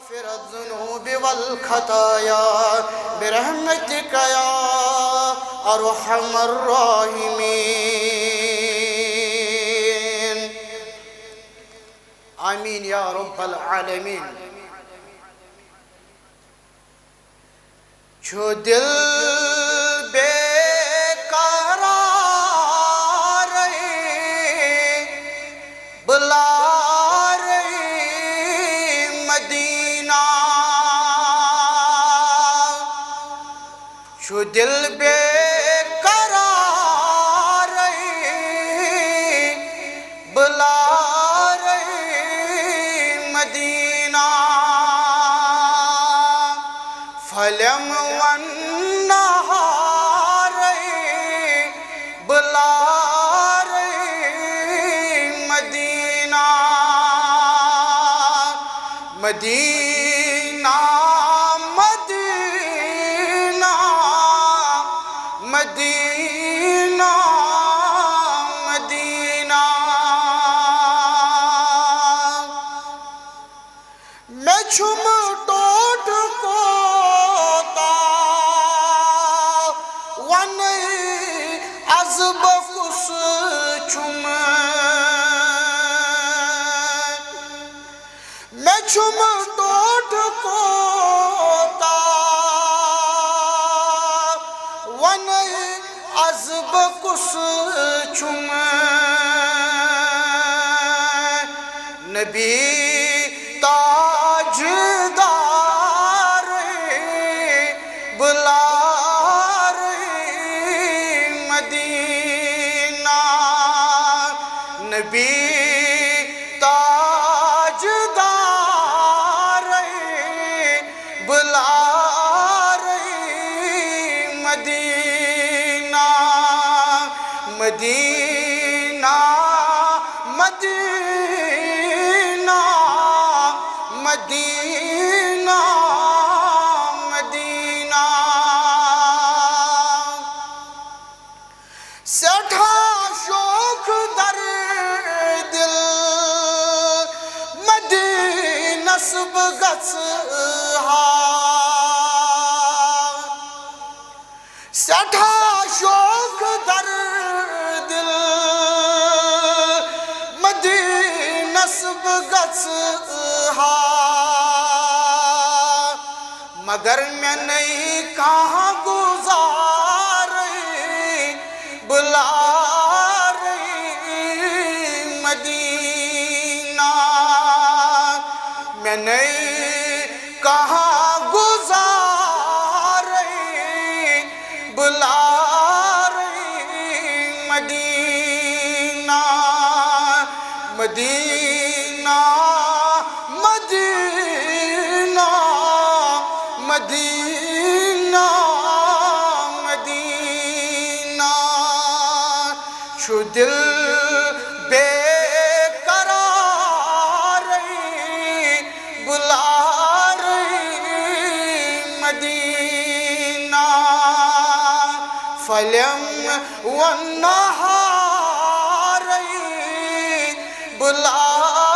غافر الذنوب والخطايا برحمتك يا أرحم الراحمين آمين يا رب العالمين جو دل بے قرار بلا مدینہ جو دل بے قرار بلا مدینہ فلم والنہار بلا مدینہ مدینہ مدینہ مدینہ مدینہ میں چھم ٹوٹ کو تا ون عذب کس چھم میں چھم ٹوٹ کو تا ون عذب کس چھم نبی تاجدار بلار مدینہ نبی تاجدار بلار مدینہ مدینہ مدینہ مدینہ مدینہ سٹھا شوق در دل مدینہ سب گس سٹھا شوق در دل مدینہ سب گس مگر میں نہیں کہاں گزار بلا مدینہ میں نہیں کہاں گزار بلا مدینہ مدینہ مدینہ مدینہ مدینہ شو دل بے قرار بلا مدینہ فلم والنہار بلا